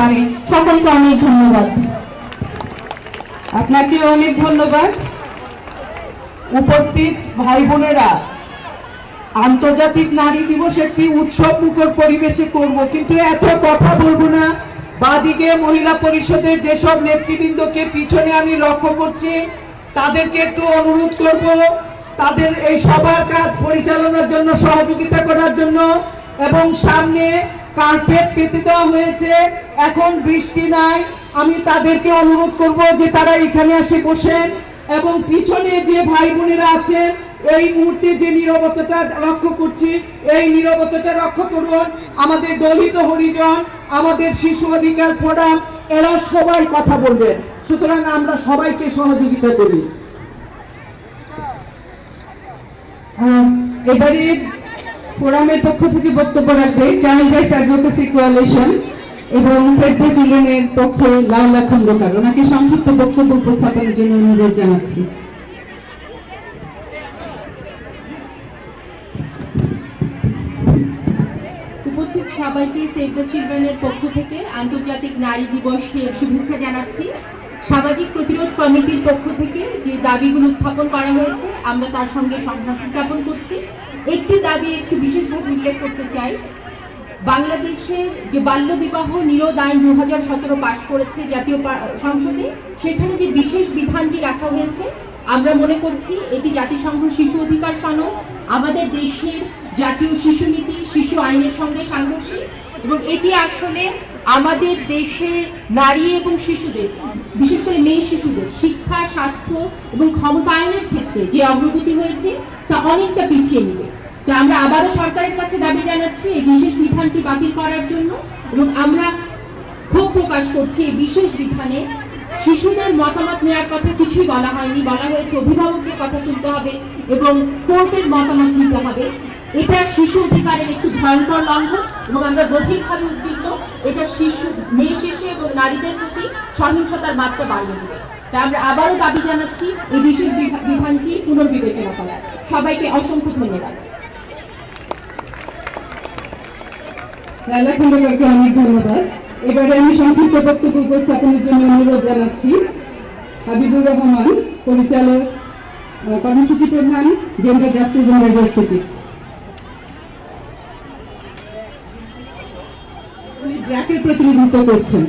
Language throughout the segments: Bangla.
পারে। সকলকে অনেক ধন্যবাদ। আপনাকে অনেক ধন্যবাদ। উপস্থিত ভাই বোনেরা, আন্তর্জাতিক নারী দিবস একটি উৎসব মুখর পরিবেশে করব, কিন্তু এত কথা বলবো না। বাদিকে মহিলা পরিষদের যেসব নেতৃবৃন্দকে পিছনে আমি লক্ষ্য করছি, তাদেরকে একটু অনুরোধ করব তাদের এই সবার কাজ পরিচালনার জন্য সহযোগিতা করার জন্য। এবং সামনে কার্পেট পেতে দেওয়া হয়েছে, এখন বৃষ্টি নাই। আমি তাদেরকে অনুরোধ করব যে তারা এখানে এসে বসেন এবং পিছনে যে ভাই বোনেরা আছেন এই মুহূর্তে যে নীরবতাটা লক্ষ্য করছি, এই নীরবতাটা রক্ষা করুন। আমাদের দলিত হরিজন, আমাদের শিশু অধিকার ফোরাম, এরা সবাই কথা বলবেন, সুতরাং আমরা সবাইকে সহযোগিতা করি। এবারে ফোরামের পক্ষ থেকে বক্তব্য রাখবে চাইল্ড রাইটস অ্যাডভোকেসি কোয়ালিশন এবং সেভ দ্য চিলড্রেনের পক্ষে লায়লা খন্দকার। ওনাকে সংক্ষিপ্ত বক্তব্য উপস্থাপনের জন্য অনুরোধ জানাচ্ছি। উপস্থিত সবাইকে সেভ দ্য চিলড্রেনের পক্ষ থেকে আন্তর্জাতিক নারী দিবসের শুভেচ্ছা জানাচ্ছি। সামাজিক প্রতিরোধ কমিটির পক্ষ থেকে যে দাবিগুলো উত্থাপন করা হয়েছে, আমরা তার সঙ্গে সংহতি জ্ঞাপন করছি। একটি দাবি একটু বিশেষভাবে উল্লেখ করতে চাই। বাংলাদেশের যে বাল্য বিবাহ নিরোধ আইন 2017 পাশ করেছে জাতীয় সংসদে, সেখানে যে বিশেষ বিধানটি রাখা হয়েছে, আমরা মনে করছি এটি জাতিসংঘ শিশু অধিকার সনদ, আমাদের দেশের জাতীয় শিশু নীতি, শিশু আইনের সঙ্গে সাংঘর্ষিক এবং এটি আসলে আমাদের দেশে নারী এবং শিশুদের, বিশেষ করে মেয়ে শিশুদের শিক্ষা, স্বাস্থ্য এবং ক্ষমতায়নের ক্ষেত্রে যে অগ্রগতি হয়েছে তা অনেকটা পিছিয়ে নেবে। তো আমরা আবারও সরকারের কাছে দাবি জানাচ্ছি এই বিশেষ বিধানটি বাতিল করার জন্য, এবং আমরা ক্ষোভ প্রকাশ করছি এই বিশেষ বিধানে শিশুদের মতামত নেওয়ার কথা কিছুই বলা হয়নি। বলা হয়েছে অভিভাবকদের কথা শুনতে হবে এবং কোর্টের মতামত নিতে হবে। এটা শিশু অধিকারের একটি ভয়ঙ্কর লঙ্ঘন এবং আমরা গভীরভাবে উদ্বিগ্ন। এটা শিশু, মেয়ে শিশু এবং নারীদের প্রতি সহিংসতার মাত্রা বাড়িয়ে দেবে। তাই আমরা আবারও দাবি জানাচ্ছি এই বিশেষ বিধানটি পুনর্বিবেচনা করার। সবাইকে অসংখ্য ধন্যবাদ। লায়লা খন্দকারকে অনেক ধন্যবাদ। এবারে আমি সংক্ষিপ্ত বক্তব্য উপস্থাপনের জন্য অনুরোধ জানাচ্ছি হাবিবুর রহমান, পরিচালক, কর্মসূচি প্রধান, জেন্ডার জাস্টিস ইউনিভার্সিটি। উনি ব্র্যাকের প্রতিনিধিত্ব করছেন।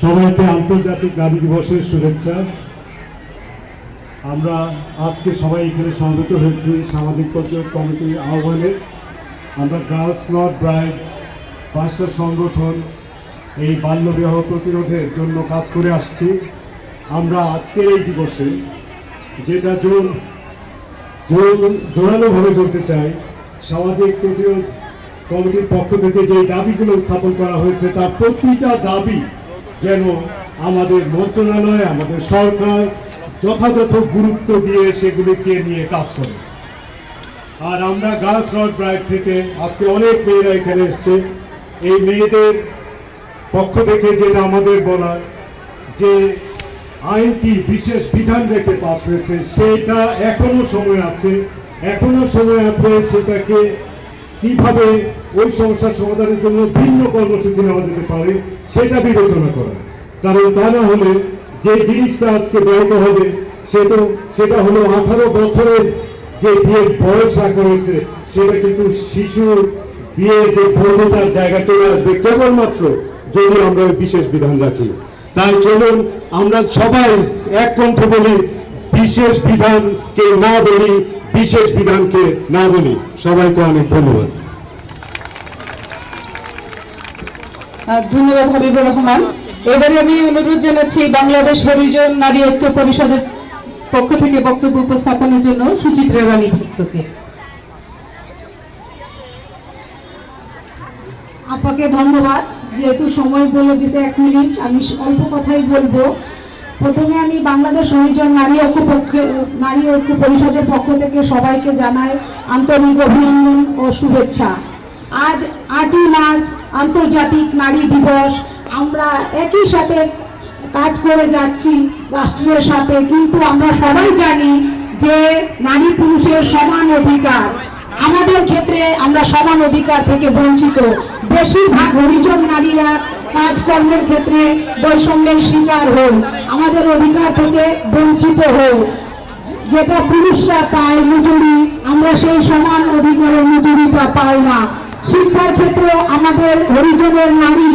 সবাইকে আন্তর্জাতিক নারী দিবসের শুভেচ্ছা। আমরা আজকে সবাই এখানে সমবেত হয়েছি সামাজিক প্রতিরোধ কমিটির আহ্বানে। আমরা গার্লস নট ব্রাইড 5টা সংগঠন এই বাল্যবিবাহ প্রতিরোধের জন্য কাজ করে আসছি। আমরা আজকের এই দিবসে যেটা জোরালোভাবে বলতে চাই, সামাজিক প্রতিরোধ কমিটির পক্ষ থেকে যে দাবিগুলো উত্থাপন করা হয়েছে তার প্রতিটা দাবি যেন আমাদের মন্ত্রণালয়, আমাদের সরকার যথাযথ গুরুত্ব দিয়ে সেগুলিকে নিয়ে কাজ করে। আর আমরা গার্লস নট ব্রাইড থেকে আজকে অনেক মেয়েরা এখানে এসছে। এই মেয়েদের পক্ষ থেকে যেটা আমাদের বলার, যে আইনটি বিশেষ বিধান রেখে পাশ হয়েছে, সেটা এখনো সময় আছে, সেটাকে কিভাবে ওই সমস্যার সমাধানের জন্য ভিন্ন কর্মসূচি নেওয়া যেতে পারে সেটা বিবেচনা করা। কারণ তা না হলে যে জিনিসটা আজকে ব্যবহৃত হবে সেটা হলো 18 বছরের যে বিয়ের বয়স রাখা হয়েছে, সেটা কিন্তু শিশুর বিয়ের যে বৈধতার জায়গা চলে আসবে কেবলমাত্র যদি আমরা বিশেষ বিধান রাখি। তাই চলুন আমরা সবাই এক কণ্ঠে বলি, বিশেষ বিধানকে না বলি, বিশেষ বিধানকে না বলি। সবাইকে অনেক ধন্যবাদ। ধন্যবাদ হাবিবুর রহমান। এবারে আমি অনুরোধ জানাচ্ছি বাংলাদেশ হরিজন নারী ঐক্য পরিষদের পক্ষ থেকে বক্তব্য উপস্থাপনের জন্য সুচিত্রা রানী ভুক্তকে। আপনাকে ধন্যবাদ। যেহেতু সময় বলে দিছে 1 মিনিট, আমি অল্প কথাই বলবো। প্রথমে আমি বাংলাদেশ হরিজন নারী ঐক্য পরিষদের পক্ষ থেকে সবাইকে জানাই আন্তরিক অভিনন্দন ও শুভেচ্ছা। আজ 8ই মার্চ আন্তর্জাতিক নারী দিবস। আমরা একই সাথে কাজ করে যাচ্ছি রাষ্ট্রের সাথে, কিন্তু আমরা সবাই জানি যে নারী পুরুষের সমান অধিকার। আমাদের ক্ষেত্রে আমরা সমান অধিকার থেকে বঞ্চিত। বেশিরভাগ হরিজন নারীরা কাজকর্মের ক্ষেত্রে বৈষম্যের শিকার হই, আমাদের অধিকার থেকে বঞ্চিত হই। যেটা পুরুষরা পায় মজুরি, আমরা সেই সমান অধিকারের মজুরিটা পাই না। শিক্ষার ক্ষেত্রে আমাদের হরিজনের নারী